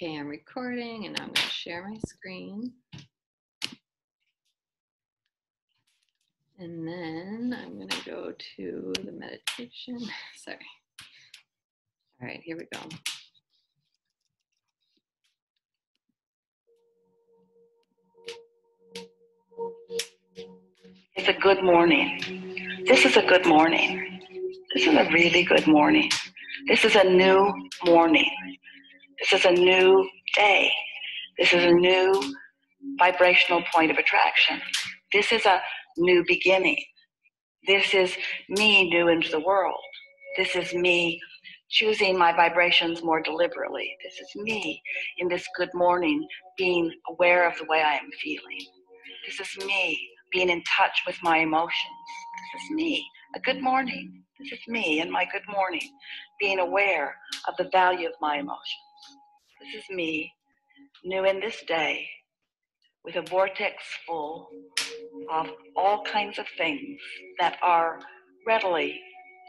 Okay, I'm recording and I'm going to share my screen. And then I'm going to go to the meditation. Sorry. All right, here we go. It's a good morning. This is a good morning. This is a really good morning. This is a new morning. This is a new day. This is a new vibrational point of attraction. This is a new beginning. This is me new into the world. This is me choosing my vibrations more deliberately. This is me in this good morning being aware of the way I am feeling. This is me being in touch with my emotions. This is me, a good morning. This is me in my good morning, being aware of the value of my emotions. This is me, new in this day, with a vortex full of all kinds of things that are readily,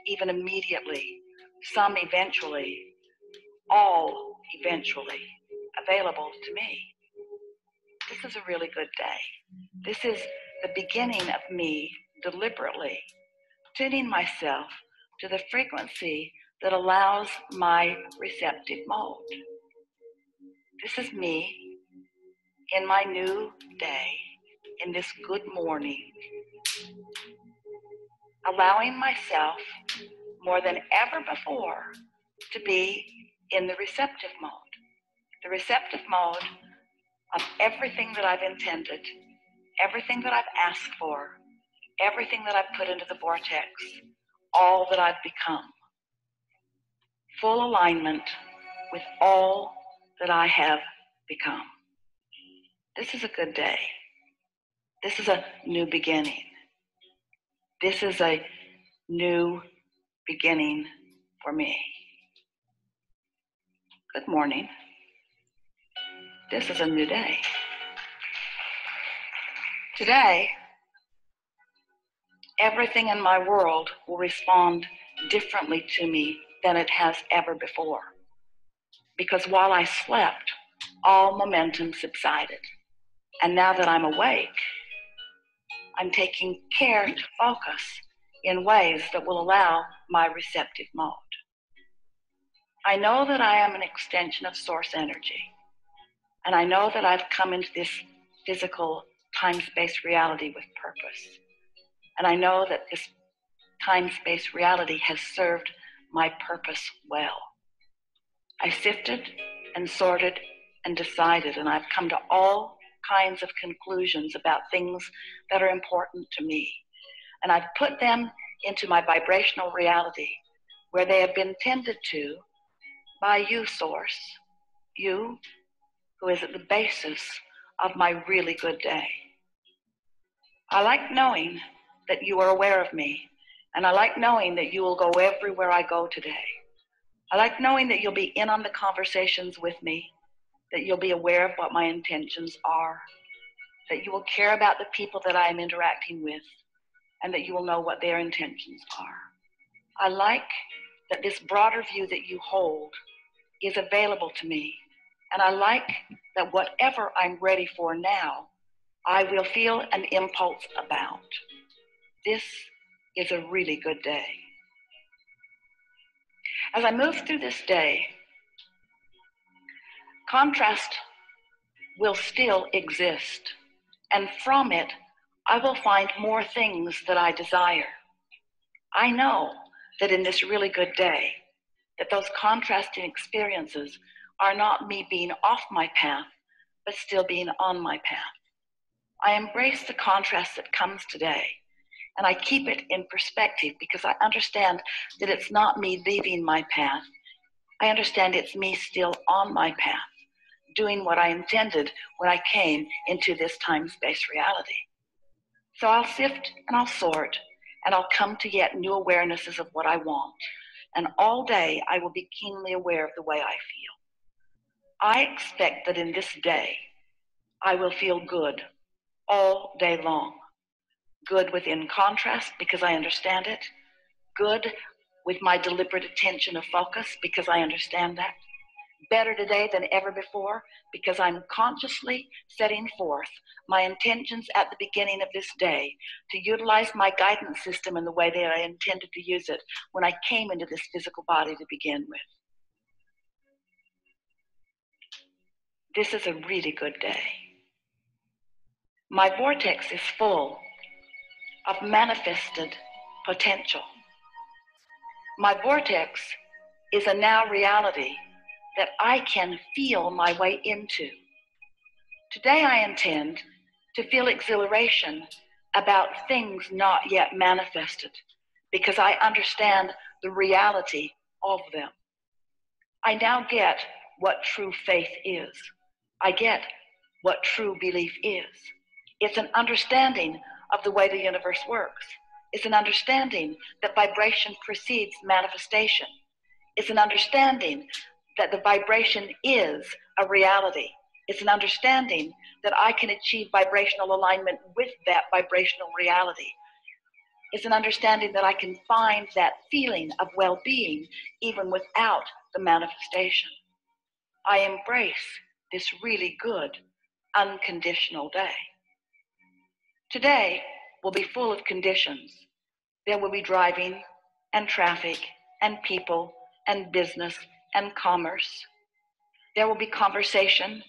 even immediately, some eventually, all eventually available to me. This is a really good day. This is the beginning of me deliberately tuning myself to the frequency that allows my receptive mode. This is me in my new day, in this good morning, allowing myself more than ever before to be in the receptive mode. The receptive mode of everything that I've intended, everything that I've asked for, everything that I've put into the vortex, all that I've become. Full alignment with all that I have become. This is a good day. This is a new beginning. This is a new beginning for me. Good morning. This is a new day. Today, everything in my world will respond differently to me than it has ever before. Because while I slept, all momentum subsided. And now that I'm awake, I'm taking care to focus in ways that will allow my receptive mode. I know that I am an extension of source energy. And I know that I've come into this physical time-space reality with purpose. And I know that this time-space reality has served my purpose well. I sifted and sorted and decided, and I've come to all kinds of conclusions about things that are important to me. And I've put them into my vibrational reality where they have been tended to by you, Source, you who is at the basis of my really good day. I like knowing that you are aware of me, and I like knowing that you will go everywhere I go today. I like knowing that you'll be in on the conversations with me, that you'll be aware of what my intentions are, that you will care about the people that I am interacting with, and that you will know what their intentions are. I like that this broader view that you hold is available to me, and I like that whatever I'm ready for now, I will feel an impulse about. This is a really good day. As I move through this day, contrast will still exist, and from it, I will find more things that I desire. I know that in this really good day, that those contrasting experiences are not me being off my path, but still being on my path. I embrace the contrast that comes today, and I keep it in perspective because I understand that it's not me leaving my path. I understand it's me still on my path, doing what I intended when I came into this time-space reality. So I'll sift and I'll sort, and I'll come to yet new awarenesses of what I want. And all day, I will be keenly aware of the way I feel. I expect that in this day, I will feel good all day long. Good within contrast because I understand it. Good with my deliberate attention of focus because I understand that. better today than ever before because I'm consciously setting forth my intentions at the beginning of this day to utilize my guidance system in the way that I intended to use it when I came into this physical body to begin with. This is a really good day. My vortex is full of manifested potential. My vortex is a now reality that I can feel my way into. Today I intend to feel exhilaration about things not yet manifested because I understand the reality of them. I now get what true faith is. I get what true belief is. It's an understanding of the way the universe works. It's an understanding that vibration precedes manifestation. It's an understanding that the vibration is a reality. It's an understanding that I can achieve vibrational alignment with that vibrational reality. It's an understanding that I can find that feeling of well-being even without the manifestation. I embrace this really good, unconditional day. Today will be full of conditions. There will be driving and traffic and people and business and commerce. There will be conversation.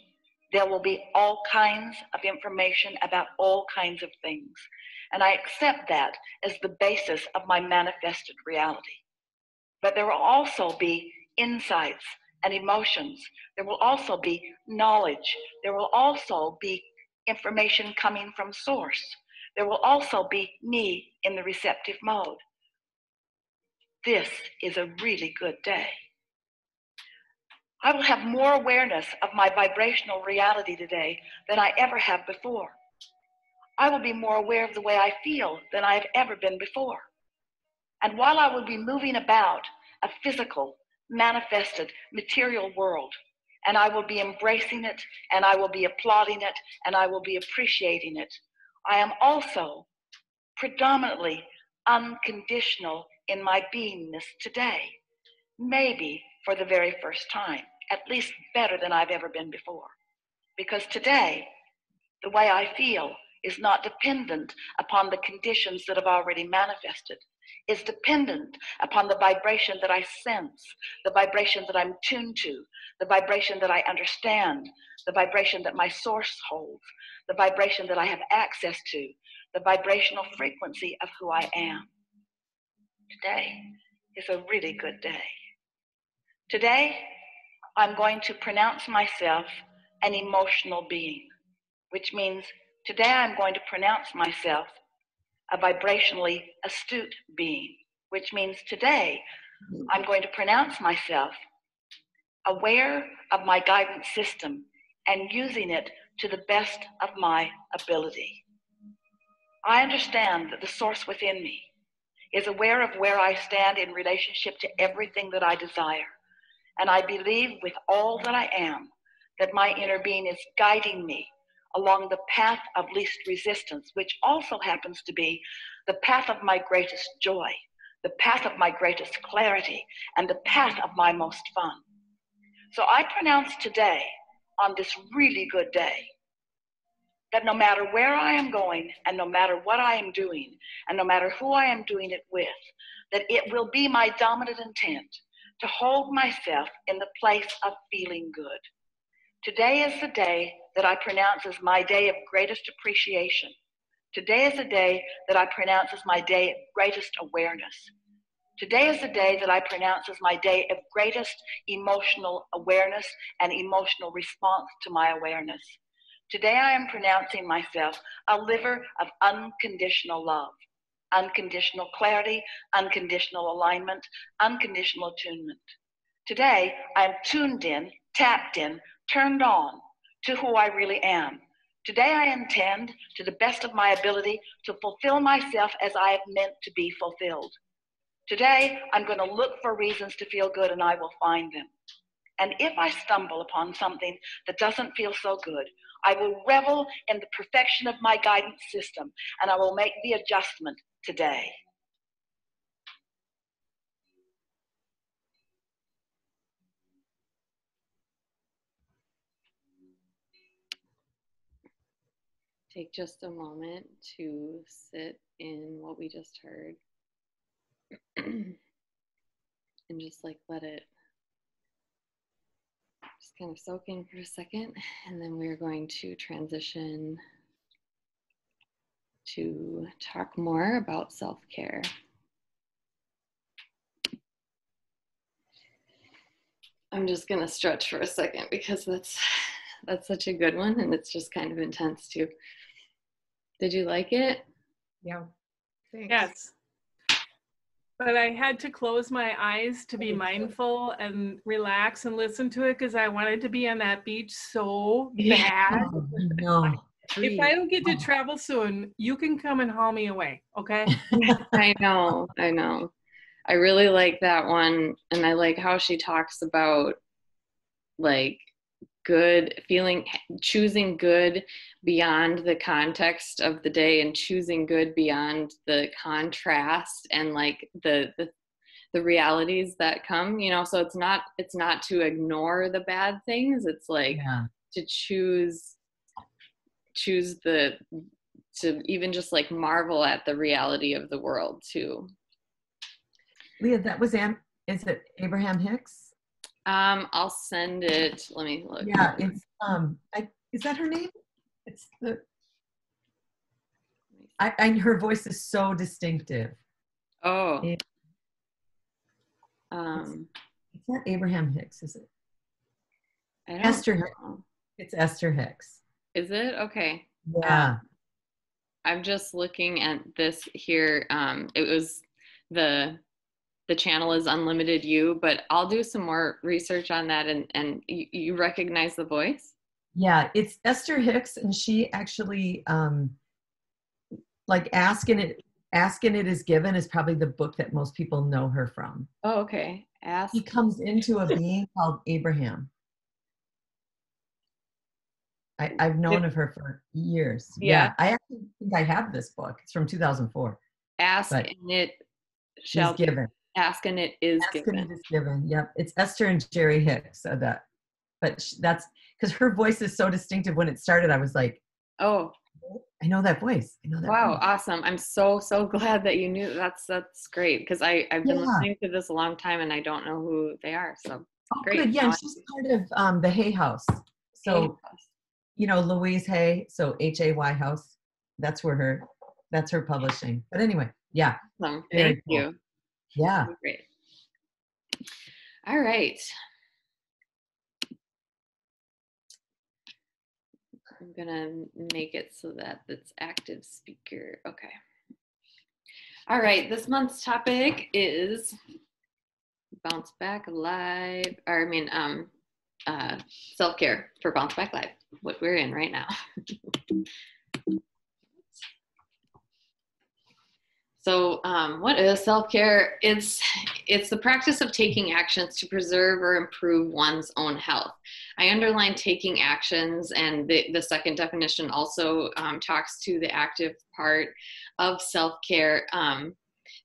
There will be all kinds of information about all kinds of things. And I accept that as the basis of my manifested reality. But there will also be insights and emotions. There will also be knowledge. There will also be information coming from source. There will also be me in the receptive mode. This is a really good day. I will have more awareness of my vibrational reality today than I ever have before. I will be more aware of the way I feel than I have ever been before. And while I will be moving about a physical, manifested, material world, and I will be embracing it, and I will be applauding it, and I will be appreciating it, I am also predominantly unconditional in my beingness today, maybe for the very first time, at least better than I've ever been before. Because today, the way I feel is not dependent upon the conditions that have already manifested. It's dependent upon the vibration that I sense, the vibration that I'm tuned to, the vibration that I understand, the vibration that my source holds, the vibration that I have access to, the vibrational frequency of who I am. Today is a really good day. Today, I'm going to pronounce myself an emotional being, which means today I'm going to pronounce myself a vibrationally astute being, which means today I'm going to pronounce myself aware of my guidance system and using it to the best of my ability. I understand that the source within me is aware of where I stand in relationship to everything that I desire. And I believe with all that I am that my inner being is guiding me along the path of least resistance, which also happens to be the path of my greatest joy, the path of my greatest clarity, and the path of my most fun. So I pronounce today, on this really good day, that no matter where I am going, and no matter what I am doing, and no matter who I am doing it with, that it will be my dominant intent to hold myself in the place of feeling good. Today is the day that I pronounce as my day of greatest appreciation. Today is the day that I pronounce as my day of greatest awareness. Today is the day that I pronounce as my day of greatest emotional awareness and emotional response to my awareness. Today I am pronouncing myself a liver of unconditional love, unconditional clarity, unconditional alignment, unconditional attunement. Today I am tuned in, tapped in, turned on to who I really am. Today I intend, to the best of my ability, to fulfill myself as I have meant to be fulfilled. Today I'm going to look for reasons to feel good, and I will find them. And if I stumble upon something that doesn't feel so good, I will revel in the perfection of my guidance system, and I will make the adjustment today. take just a moment to sit in what we just heard and just like let it just kind of soak in for a second. And then we're going to transition to talk more about self-care. I'm just gonna stretch for a second because that's such a good one, and it's just kind of intense too. Did you like it? Yeah. Thanks. Yes. But I had to close my eyes to be mindful and relax and listen to it because I wanted to be on that beach so bad. Oh, no. If I don't get to travel soon, you can come and haul me away, okay? I know. I really like that one, and I like how she talks about like good feeling, choosing good beyond the context of the day, and choosing good beyond the contrast and like the realities that come, you know. So it's not to ignore the bad things. It's like to choose to even just like marvel at the reality of the world too. Leah, that was is it Abraham Hicks? I'll send it. Let me look. Yeah, it's is that her name? It's the her voice is so distinctive. Oh. It's not Abraham Hicks, is it? Esther Hicks. It's Esther Hicks. Is it? Okay. Yeah. I'm just looking at this here. It was the channel is Unlimited You, but I'll do some more research on that. And you recognize the voice? Yeah, it's Esther Hicks, and she actually like Asking It Is Given is probably the book that most people know her from. Oh, okay. He comes into a being called Abraham. I've known of her for years. Yeah. I actually think I have this book. It's from 2004. Ask and it shall be given. Ask and it is given. Ask and it is given. Yep. It's Esther and Jerry Hicks said that. But that's because her voice is so distinctive. When it started, I was like, oh, I know that voice. Wow, voice. Awesome. I'm so glad that you knew. That's great, because I've been listening to this a long time and I don't know who they are. So great. Good. Yeah, she's part of the Hay House. So Hay House. You know, Louise Hay, so Hay House. That's her publishing. But anyway, yeah. Awesome. Thank you. Yeah. Great. All right. I'm gonna make it so that it's active speaker. Okay. All right. This month's topic is Bounce Back Live. Self-care for Bounce Back Live, what we're in right now. So what is self-care? It's the practice of taking actions to preserve or improve one's own health. I underline taking actions, and the second definition also talks to the active part of self-care.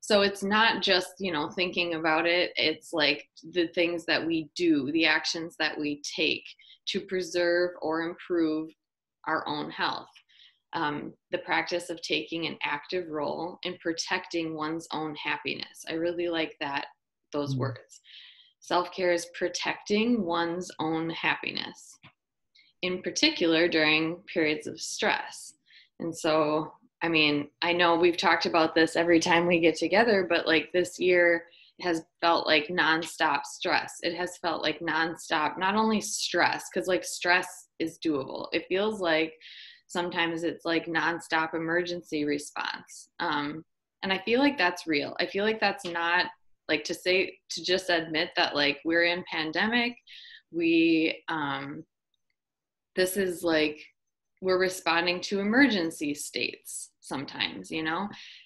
So it's not just, thinking about it. It's like the things that we do, the actions that we take to preserve or improve our own health. The practice of taking an active role in protecting one's own happiness. I really like those words. Self-care is protecting one's own happiness, in particular during periods of stress. And so, I know we've talked about this every time we get together, but like this year has felt like nonstop stress. It has felt like nonstop, not only stress, because like stress is doable. It feels like sometimes it's like nonstop emergency response. And I feel like that's real. I feel like that's not like to just admit that like we're in pandemic. This is like, we're responding to emergency states sometimes,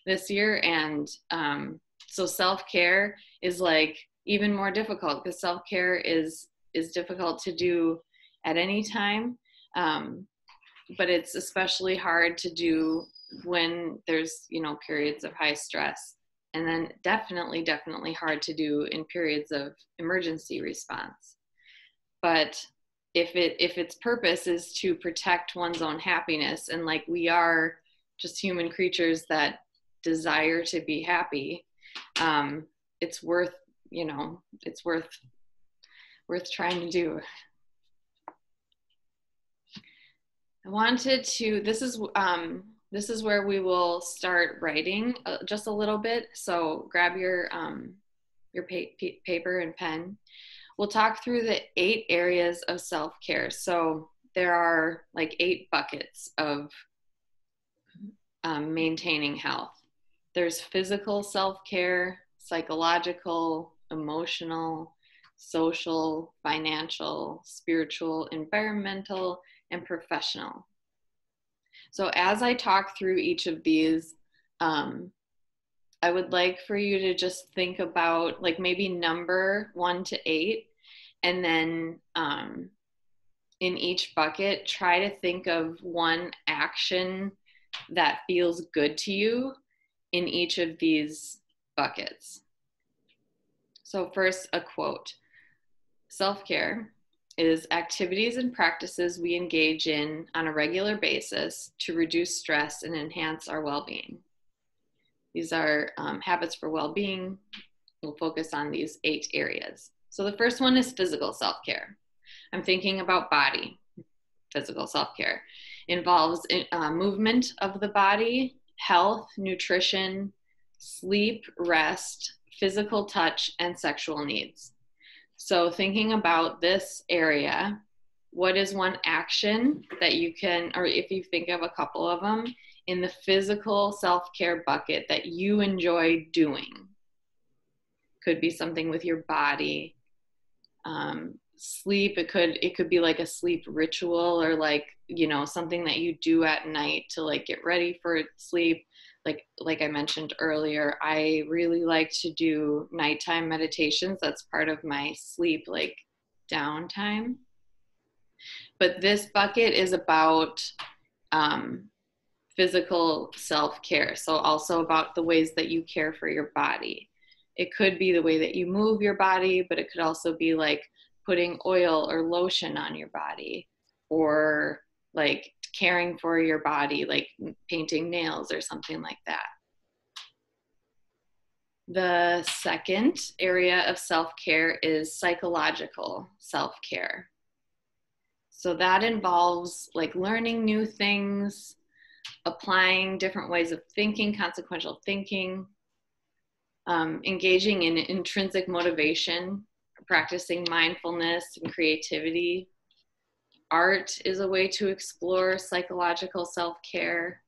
this year. And so self-care is like even more difficult, because self-care is difficult to do at any time. But it's especially hard to do when there's, periods of high stress, and then definitely hard to do in periods of emergency response. But if its purpose is to protect one's own happiness, and like we are just human creatures that desire to be happy, it's worth, it's worth trying to do. I wanted to, this is where we will start writing just a little bit. So grab your paper and pen. We'll talk through the 8 areas of self-care. So there are like 8 buckets of maintaining health. There's physical self-care, psychological, emotional, social, financial, spiritual, environmental, and professional. So as I talk through each of these, I would like for you to just think about like maybe number 1 to 8, and then in each bucket, try to think of one action that feels good to you in each of these buckets. So first, a quote. Self-care is activities and practices we engage in on a regular basis to reduce stress and enhance our well-being. These are habits for well-being. We'll focus on these 8 areas. So the first one is physical self-care. I'm thinking about body. Physical self-care involves movement of the body, health, nutrition, sleep, rest, physical touch, and sexual needs. So thinking about this area, what is one action that you can, or if you think of a couple of them, in the physical self-care bucket that you enjoy doing? Could be something with your body. Sleep, it could be like a sleep ritual, or like, something that you do at night to like get ready for sleep. Like I mentioned earlier, I really like to do nighttime meditations. That's part of my sleep, like downtime. But this bucket is about physical self-care. So also about the ways that you care for your body. It could be the way that you move your body, but it could also be like putting oil or lotion on your body, or like caring for your body, like painting nails or something like that. The second area of self-care is psychological self-care. So that involves like learning new things, applying different ways of thinking, consequential thinking, engaging in intrinsic motivation, practicing mindfulness and creativity. Art is a way to explore psychological self-care.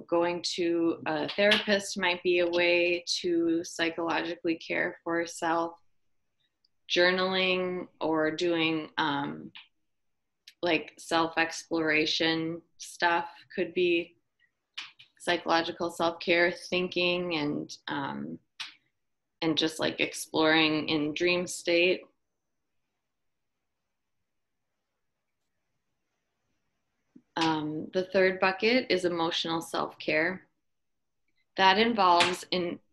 Going to a therapist might be a way to psychologically care for yourself. Journaling or doing like self-exploration stuff could be psychological self-care. Thinking and just like exploring in dream state. The third bucket is emotional self-care. That involves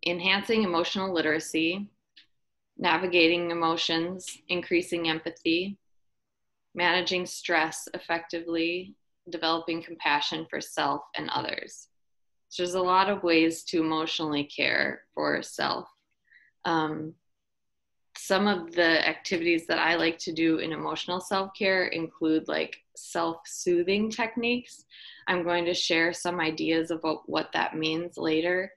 enhancing emotional literacy, navigating emotions, increasing empathy, managing stress effectively, developing compassion for self and others. So there's a lot of ways to emotionally care for self. Some of the activities that I like to do in emotional self-care include like self-soothing techniques. I'm going to share some ideas about what that means later.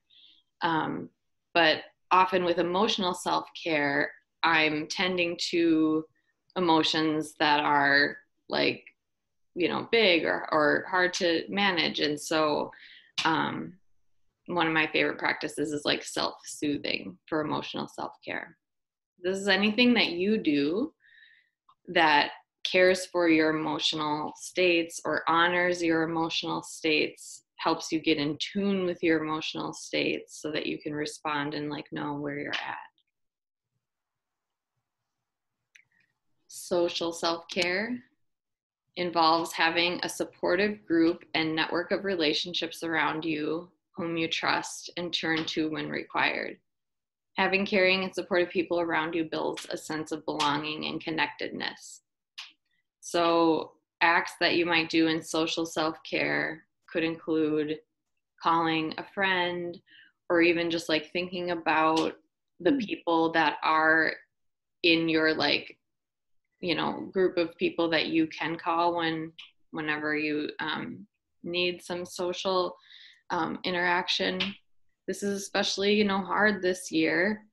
But often with emotional self-care, I'm tending to emotions that are like, big or hard to manage. And so one of my favorite practices is like self-soothing for emotional self-care. This is anything that you do that cares for your emotional states or honors your emotional states, helps you get in tune with your emotional states so that you can respond and like know where you're at. Social self-care involves having a supportive group and network of relationships around you whom you trust and turn to when required. Having caring and supportive people around you builds a sense of belonging and connectedness. So acts that you might do in social self-care could include calling a friend, or even just like thinking about the people that are in your like, you know, group of people that you can call whenever you need some social interaction. This is especially, you know, hard this year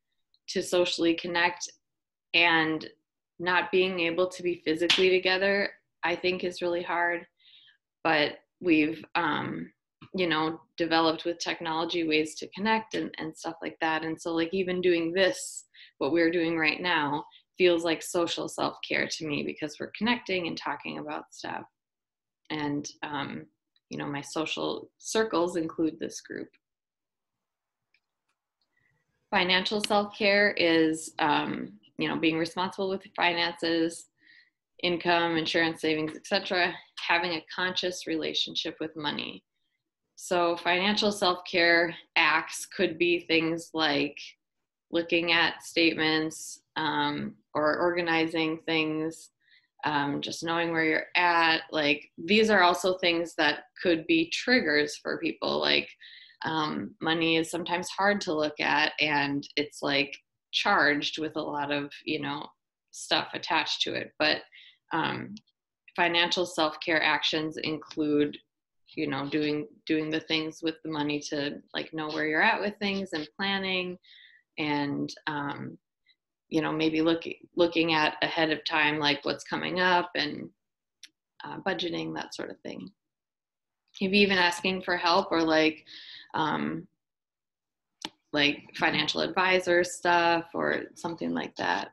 to socially connect, and not being able to be physically together, I think, is really hard. But we've you know, developed with technology ways to connect and stuff like that. And so like even doing this, what we're doing right now, feels like social self-care to me, because we're connecting and talking about stuff. And you know, my social circles include this group. Financial self-care is you know, being responsible with finances, income, insurance, savings, etc., having a conscious relationship with money. So financial self-care acts could be things like looking at statements, or organizing things, just knowing where you're at. Like, these are also things that could be triggers for people. Like, money is sometimes hard to look at, and it's like charged with a lot of, you know, stuff attached to it. But financial self-care actions include, you know, doing the things with the money to like know where you're at with things and planning, and you know, maybe looking at ahead of time, like what's coming up, and budgeting, that sort of thing. Maybe even asking for help, or like financial advisor stuff or something like that.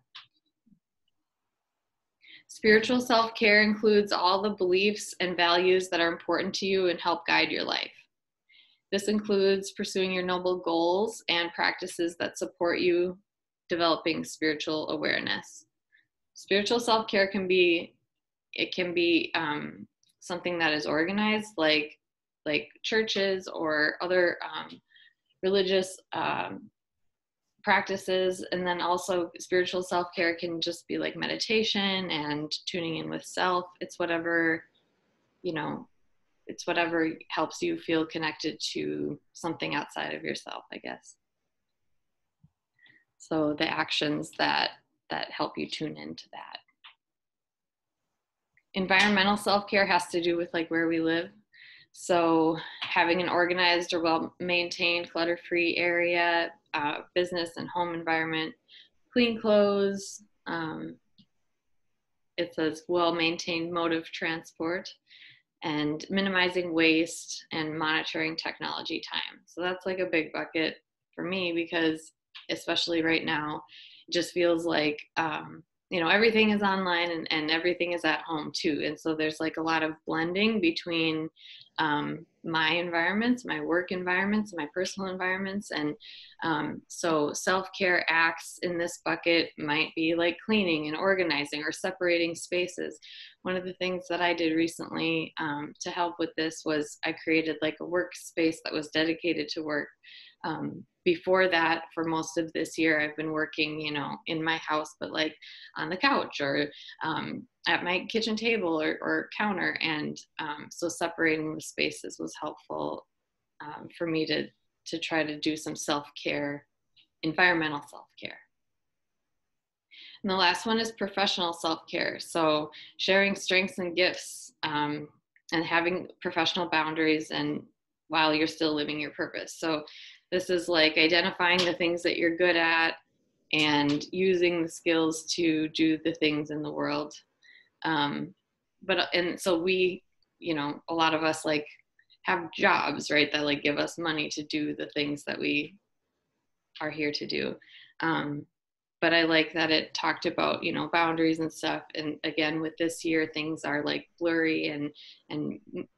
Spiritual self-care includes all the beliefs and values that are important to you and help guide your life. This includes pursuing your noble goals and practices that support you developing spiritual awareness. Spiritual self-care can be something that is organized, like churches or other religious practices. And then also spiritual self-care can just be like meditation and tuning in with self. It's whatever, you know, it's whatever helps you feel connected to something outside of yourself, I guess. So the actions that help you tune into that. Environmental self-care has to do with like where we live. So having an organized or well-maintained clutter-free area, business and home environment, clean clothes, it says well-maintained mode of transport, and minimizing waste and monitoring technology time. So that's like a big bucket for me, because especially right now, it just feels like, you know, everything is online and everything is at home too. And so there's like a lot of blending between my environments, my work environments, my personal environments. And so self-care acts in this bucket might be like cleaning and organizing or separating spaces. One of the things that I did recently to help with this was I created like a workspace that was dedicated to work. Before that, for most of this year, I've been working, you know, in my house, but like on the couch or at my kitchen table or counter. And so separating the spaces was helpful for me to try to do some self-care, environmental self-care. And the last one is professional self-care. So sharing strengths and gifts and having professional boundaries, and while you're still living your purpose. So this is like identifying the things that you're good at and using the skills to do the things in the world. And so we, you know, a lot of us like have jobs, right, that like give us money to do the things that we are here to do. But I like that it talked about, you know, boundaries and stuff. And again, with this year, things are like blurry and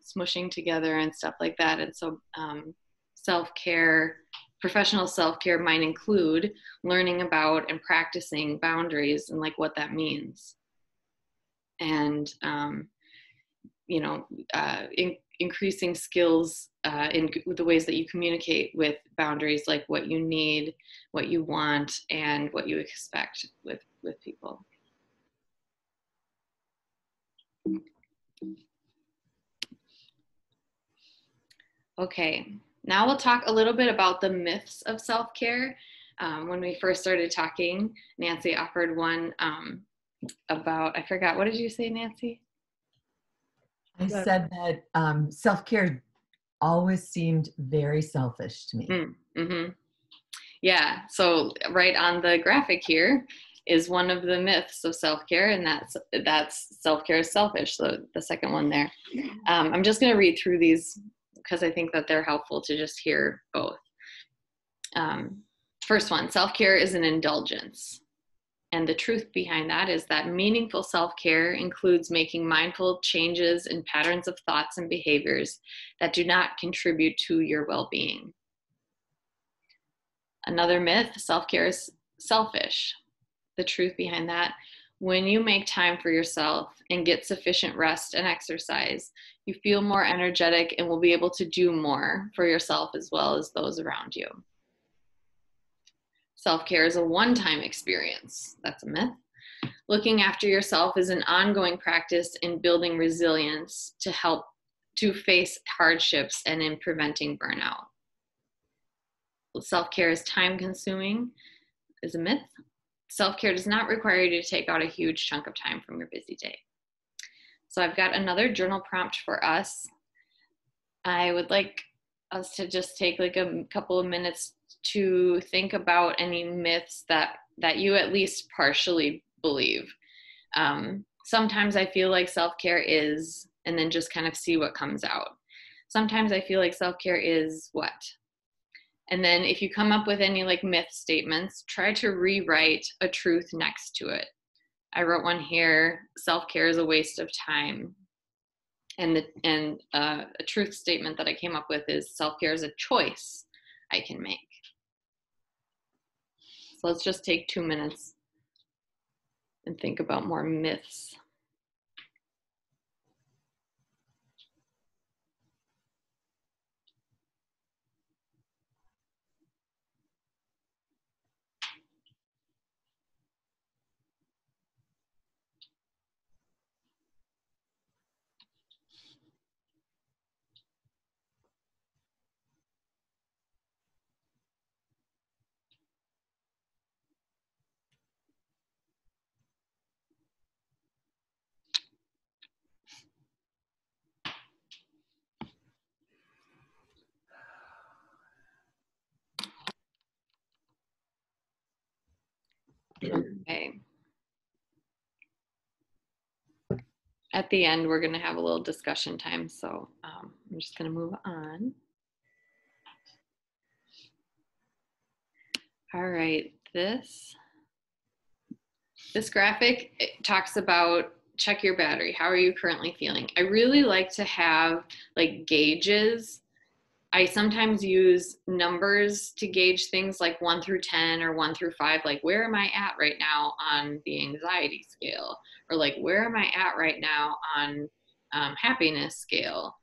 smushing together and stuff like that. And so self-care, professional self-care might include learning about and practicing boundaries and like what that means. And, you know, increasing skills in the ways that you communicate with boundaries, like what you need, what you want, and what you expect with people. Okay, now we'll talk a little bit about the myths of self-care. When we first started talking, Nancy offered one about, I forgot, what did you say, Nancy? I said that self-care always seemed very selfish to me. Mm-hmm. Yeah, so right on the graphic here is one of the myths of self-care, and that's self-care is selfish, so the second one there. I'm just going to read through these because I think that they're helpful to just hear both. First one, self-care is an indulgence. And the truth behind that is that meaningful self-care includes making mindful changes in patterns of thoughts and behaviors that do not contribute to your well-being. Another myth, self-care is selfish. The truth behind that, when you make time for yourself and get sufficient rest and exercise, you feel more energetic and will be able to do more for yourself as well as those around you. Self-care is a one-time experience. That's a myth. Looking after yourself is an ongoing practice in building resilience to help to face hardships and in preventing burnout. Self-care is time-consuming is a myth. Self-care does not require you to take out a huge chunk of time from your busy day. So I've got another journal prompt for us. I would like us to just take like a couple of minutes to think about any myths that you at least partially believe. Sometimes I feel like self-care is, and then just kind of see what comes out. Sometimes I feel like self-care is what? And then if you come up with any like myth statements, try to rewrite a truth next to it. I wrote one here, self-care is a waste of time. And a truth statement that I came up with is self-care is a choice I can make. So let's just take 2 minutes and think about more myths. Okay. At the end, we're going to have a little discussion time, so I'm just going to move on. All right, this graphic, it talks about check your battery. How are you currently feeling? I really like to have like gauges. I sometimes use numbers to gauge things like 1 through 10 or 1 through 5. Like, where am I at right now on the anxiety scale? Or like, where am I at right now on happiness scale?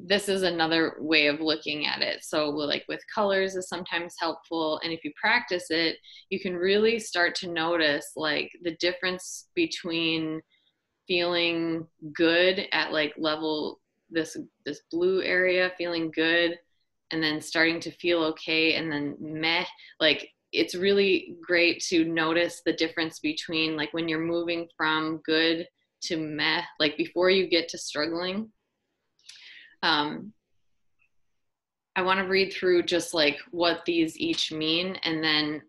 This is another way of looking at it. So like with colors is sometimes helpful. And if you practice it, you can really start to notice like the difference between feeling good at like level this blue area, feeling good, and then starting to feel okay, and then meh. Like it's really great to notice the difference between like when you're moving from good to meh, like before you get to struggling. I want to read through just like what these each mean, and then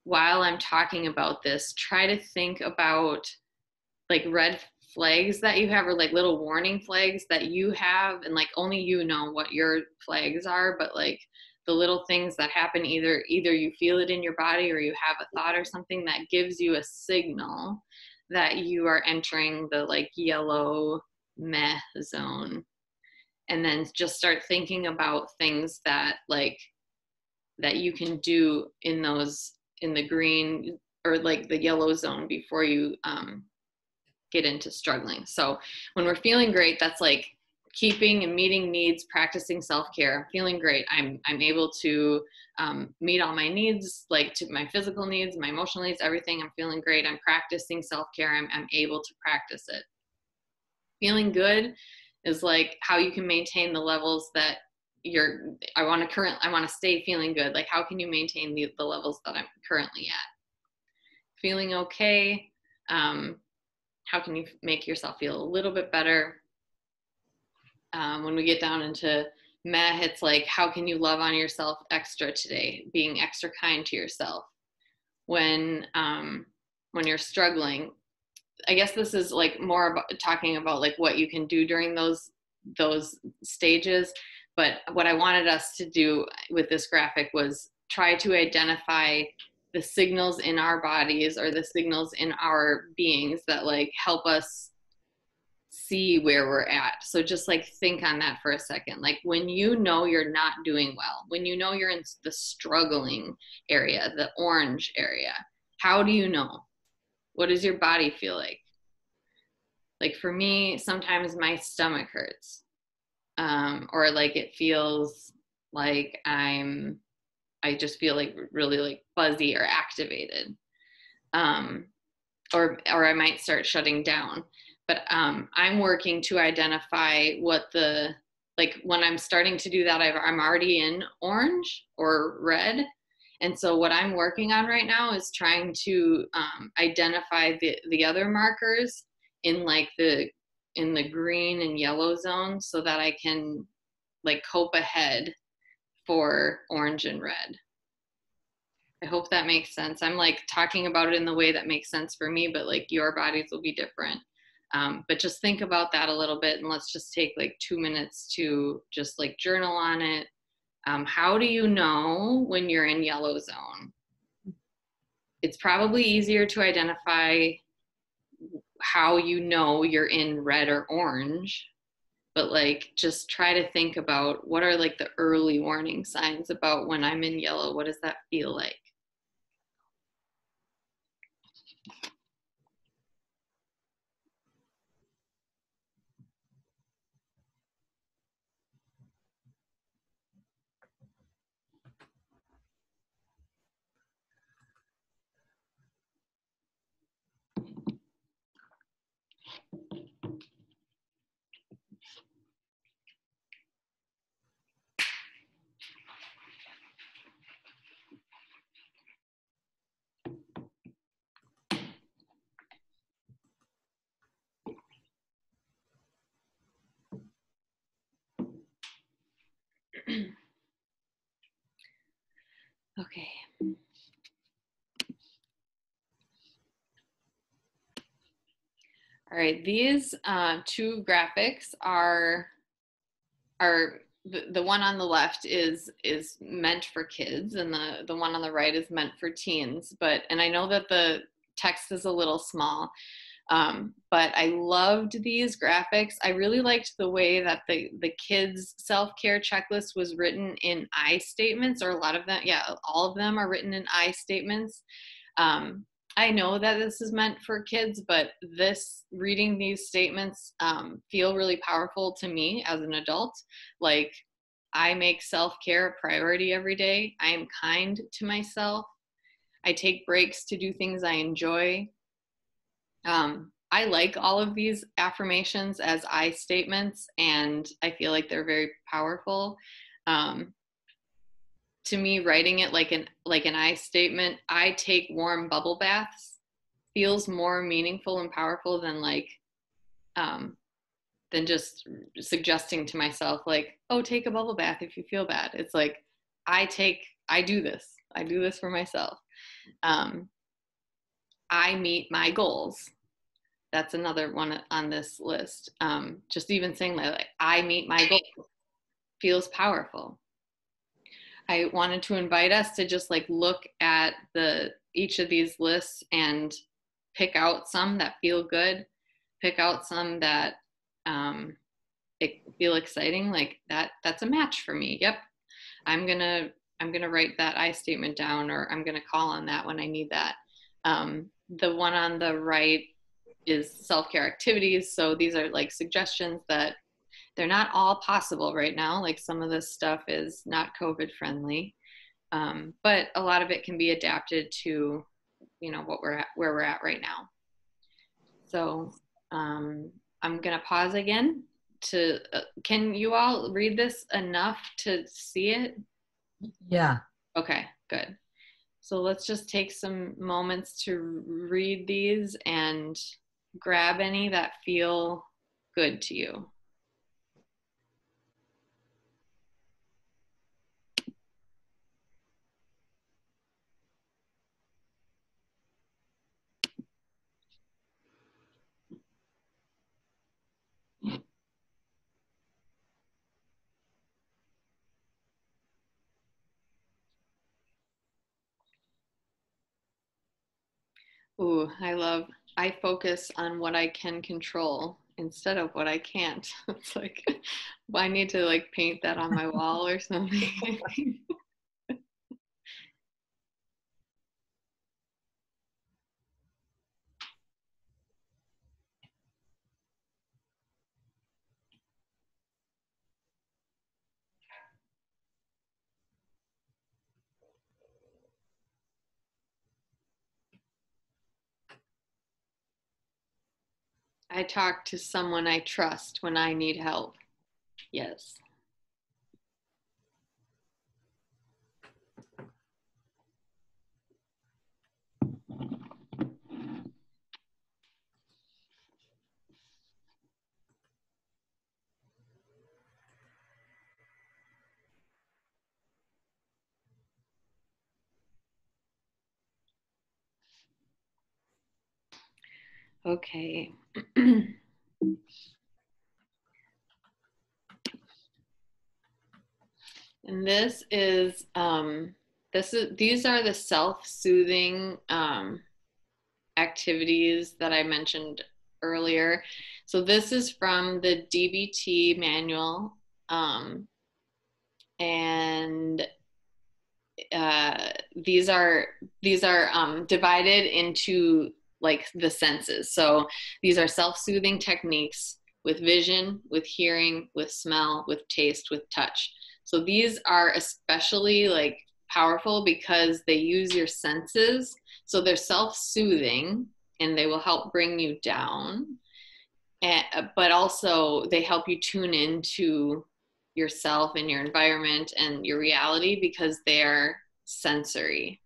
while I'm talking about this, try to think about like red flags that you have, or like little warning flags that you have, and like only you know what your flags are, but like the little things that happen, either you feel it in your body or you have a thought or something that gives you a signal that you are entering the like yellow meh zone. And then just start thinking about things that like that you can do in those, in the green or like the yellow zone before you get into struggling. So when we're feeling great, that's like keeping and meeting needs, practicing self-care. I'm feeling great. I'm able to meet all my needs, like to my physical needs, my emotional needs, everything. I'm feeling great. I'm practicing self-care. I'm able to practice it. Feeling good is like how you can maintain the levels that I want to stay feeling good. Like, how can you maintain the levels that I'm currently at? Feeling okay. How can you make yourself feel a little bit better? When we get down into meh, it's like, how can you love on yourself extra today? Being extra kind to yourself. When you're struggling, I guess this is like more about talking about like what you can do during those stages. But what I wanted us to do with this graphic was try to identify the signals in our bodies or the signals in our beings that like help us see where we're at. So just like think on that for a second. Like when you know you're not doing well, when you know you're in the struggling area, the orange area, how do you know? What does your body feel like? Like for me, sometimes my stomach hurts. Or like it feels like I just feel like really like fuzzy or activated. Or I might start shutting down. But I'm working to identify like when I'm starting to do that, I'm already in orange or red. And so what I'm working on right now is trying to identify the other markers in like in the green and yellow zone so that I can like cope ahead for orange and red. I hope that makes sense. I'm like talking about it in the way that makes sense for me, but like your bodies will be different. But just think about that a little bit, and let's just take like 2 minutes to just like journal on it. How do you know when you're in yellow zone? It's probably easier to identify how you know you're in red or orange, but like just try to think about what are like the early warning signs about when I'm in yellow. What does that feel like? Okay. All right, these two graphics are the one on the left is meant for kids, and the one on the right is meant for teens. And I know that the text is a little small, but I loved these graphics. I really liked the way that the kids' self-care checklist was written in I statements, or a lot of them, yeah, all of them are written in I statements. I know that this is meant for kids, but reading these statements feel really powerful to me as an adult. Like, I make self-care a priority every day. I am kind to myself. I take breaks to do things I enjoy. I like all of these affirmations as I statements, and I feel like they're very powerful. To me, writing it like an I statement, I take warm bubble baths, feels more meaningful and powerful than just suggesting to myself like, oh, take a bubble bath if you feel bad. It's like I do this for myself. I meet my goals. That's another one on this list. Just even saying like I meet my goals feels powerful. I wanted to invite us to just like look at each of these lists and pick out some that feel good, pick out some that feel exciting. Like that's a match for me. Yep, I'm gonna write that I statement down, or I'm gonna call on that when I need that. The one on the right is self-care activities. So these are like suggestions that They're not all possible right now. Like some of this stuff is not COVID friendly, but a lot of it can be adapted to, what where we're at right now. So I'm gonna pause again can you all read this enough to see it? Yeah. Okay, good. So let's just take some moments to read these and grab any that feel good to you. Ooh, I focus on what I can control instead of what I can't. It's like, I need to like paint that on my wall or something. I talk to someone I trust when I need help. Yes. Okay. And these are the self-soothing activities that I mentioned earlier. So this is from the DBT manual, and these are divided into like the senses. So these are self-soothing techniques with vision, with hearing, with smell, with taste, with touch. So these are especially like powerful because they use your senses. So they're self-soothing and they will help bring you down. But also they help you tune into yourself and your environment and your reality because they're sensory.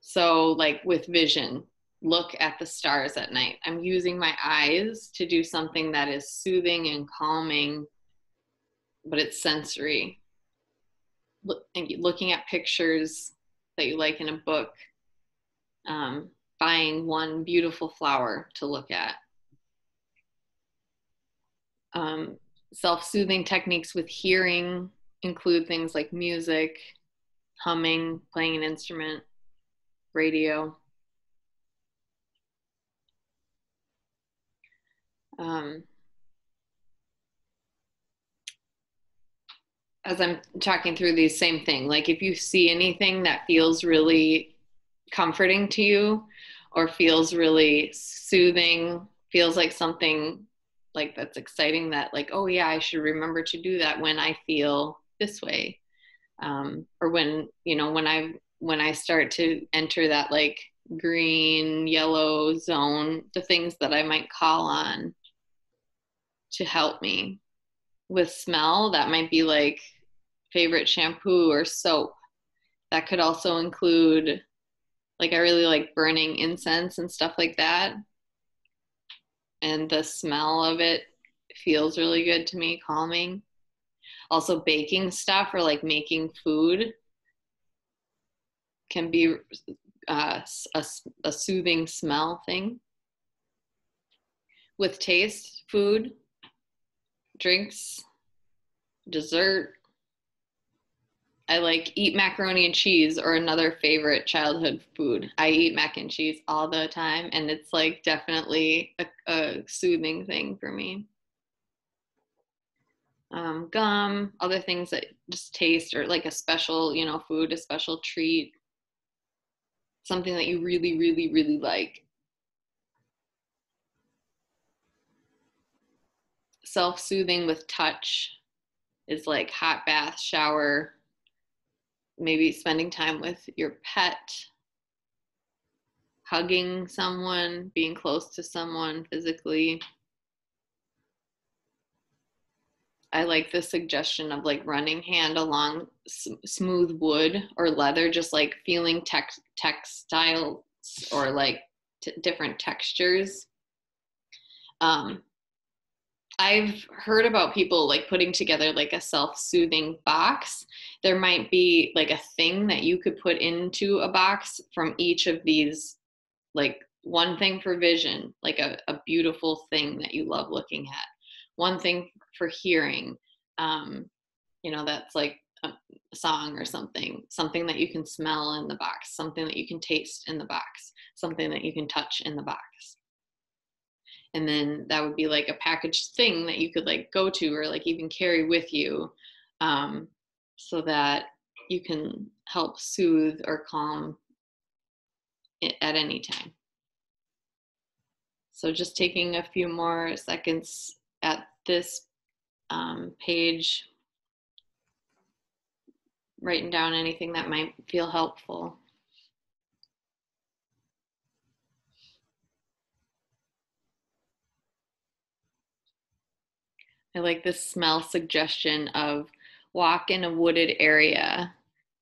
So like with vision, look at the stars at night. I'm using my eyes to do something that is soothing and calming, but it's sensory. Looking at pictures that you like in a book, buying one beautiful flower to look at. Self-soothing techniques with hearing include things like music, humming, playing an instrument, radio. As I'm talking through these, same thing. Like if you see anything that feels really comforting to you or feels really soothing, feels like something like that's exciting, that like, oh yeah, I should remember to do that when I feel this way. Or when I start to enter that like green, yellow zone, the things that I might call on to help me. With smell, that might be like favorite shampoo or soap. That could also include, like, I really like burning incense and stuff like that. And the smell of it feels really good to me, calming. Also, baking stuff or like making food can be a soothing smell thing. With taste, food, drinks, dessert. I like eat macaroni and cheese, or another favorite childhood food. I eat mac and cheese all the time, and it's like definitely a soothing thing for me. Gum, other things that just taste, or like a special, food, a special treat, something that you really, really, really like. self-soothing with touch is like hot bath, shower, maybe spending time with your pet, hugging someone, being close to someone physically. I like the suggestion of like running hand along smooth wood or leather, just like feeling textiles or like different textures. I've heard about people like putting together like a self-soothing box. There might be like a thing that you could put into a box from each of these, like one thing for vision, like a beautiful thing that you love looking at. One thing for hearing, that's like a song or something that you can smell in the box, something that you can taste in the box, something that you can touch in the box. And then that would be like a packaged thing that you could like go to or like even carry with you, so that you can help soothe or calm it at any time. So just taking a few more seconds at this page, writing down anything that might feel helpful. I like this smell suggestion of walk in a wooded area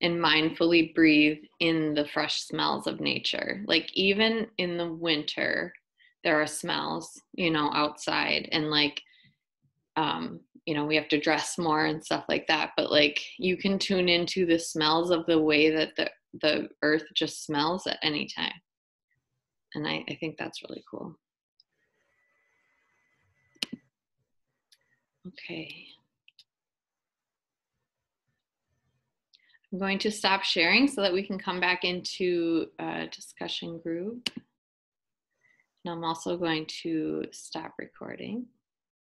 and mindfully breathe in the fresh smells of nature. Like even in the winter, there are smells, outside, and like, we have to dress more and stuff like that. But like you can tune into the smells of the way that the earth just smells at any time. And I think that's really cool. Okay. I'm going to stop sharing so that we can come back into a discussion group. And I'm also going to stop recording.